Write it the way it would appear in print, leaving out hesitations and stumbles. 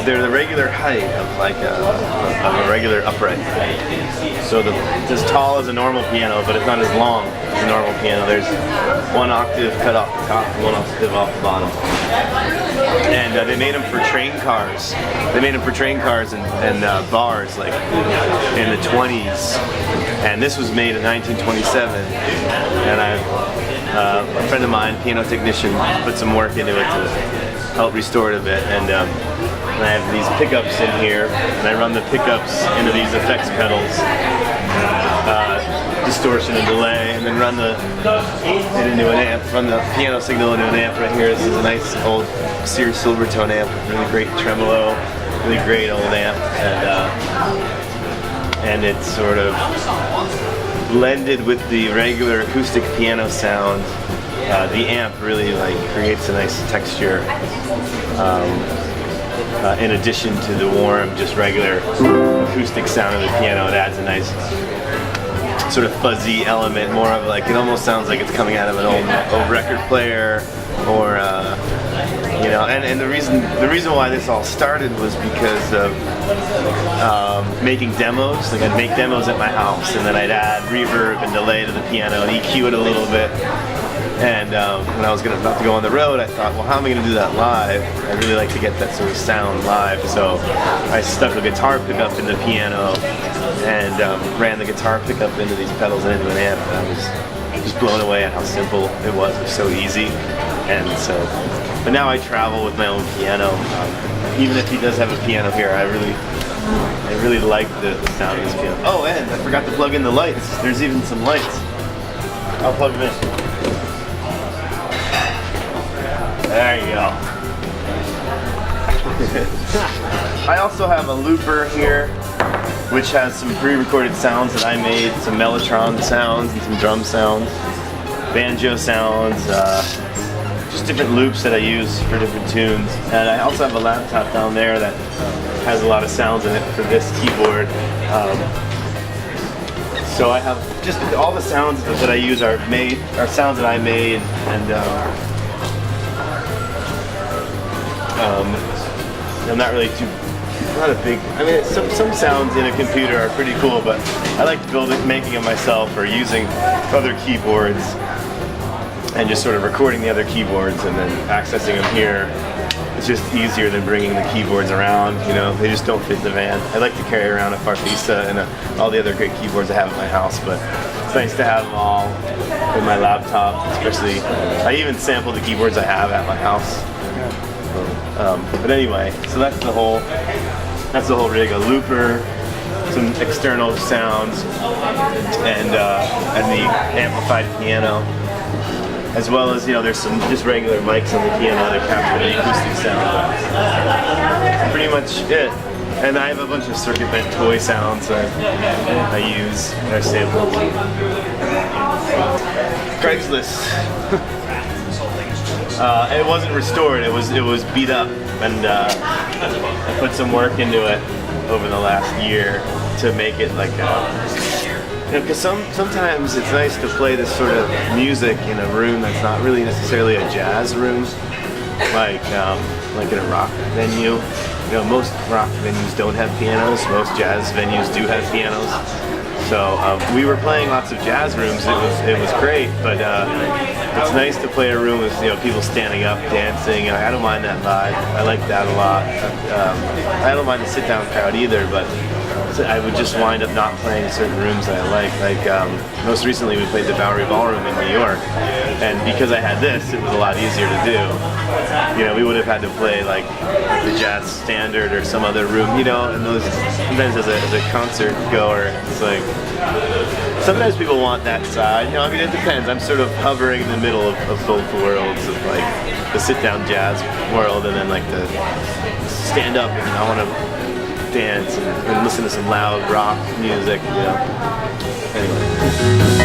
they're the regular height of like a regular upright. So it's as tall as a normal piano, but it's not as long as a normal piano. There's one octave cut off the top and one octave off the bottom. And they made them for train cars. They made them for train cars and bars, like in the 20s. And this was made in 1927. And a friend of mine, piano technician, put some work into it to help restore it a bit. And I have these pickups in here, and I run the pickups into these effects pedals, distortion and delay, and then run it into an amp, run the piano signal into an amp right here. This is a nice old Sears Silvertone amp, really great tremolo, really great old amp, and it's sort of blended with the regular acoustic piano sound. The amp really like creates a nice texture. In addition to the warm, just regular acoustic sound of the piano, it adds a nice sort of fuzzy element, more of like, it almost sounds like it's coming out of an old record player, or you know. And the reason why this all started was because of making demos. Like I'd make demos at my house, and then I'd add reverb and delay to the piano and EQ it a little bit. And when I was about to go on the road, I thought, well, how am I going to do that live? I really like to get that sort of sound live, so I stuck a guitar pickup in the piano and ran the guitar pickup into these pedals and into an amp. And I was just blown away at how simple it was. It was so easy. And so, but now I travel with my own piano. Even if he does have a piano here, I really like the sound of this piano. Oh, and I forgot to plug in the lights. There's even some lights. I'll plug them in. There you go. I also have a looper here, which has some pre-recorded sounds that I made, some mellotron sounds and some drum sounds, banjo sounds, just different loops that I use for different tunes. And I also have a laptop down there that has a lot of sounds in it for this keyboard. So I have just all the sounds that I use are sounds that I made, and I'm not really not a big, I mean, some sounds in a computer are pretty cool, but I like making them myself, or using other keyboards and just sort of recording the other keyboards and then accessing them here. It's just easier than bringing the keyboards around, you know, they just don't fit in the van. I like to carry around a Farfisa and all the other great keyboards I have at my house, but it's nice to have them all in my laptop, especially. I even sample the keyboards I have at my house. But anyway, so that's the whole rig. A looper, some external sounds, and the amplified piano, as well as, you know, there's some just regular mics on the piano that capture the acoustic sound. That's pretty much it. And I have a bunch of circuit bent toy sounds that I use and I sample. Craigslist. It wasn't restored. It was beat up, and I put some work into it over the last year to make it like, because sometimes it's nice to play this sort of music in a room that's not really necessarily a jazz room, like in a rock venue. You know, most rock venues don't have pianos. Most jazz venues do have pianos. So we were playing lots of jazz rooms. It was great, but it's nice to play a room with, you know, people standing up, dancing. I don't mind that vibe. I like that a lot. I don't mind the sit-down crowd either, but I would just wind up not playing certain rooms that I like. Like most recently, we played the Bowery Ballroom in New York, and because I had this, it was a lot easier to do. You know, we would have had to play like the Jazz Standard or some other room, you know. And those sometimes as a concert goer, it's like sometimes people want that side. You know, I mean, it depends. I'm sort of hovering in the middle of both worlds, of like the sit-down jazz world and then like the stand-up, and I want to dance and listen to some loud rock music, you know. Anyway.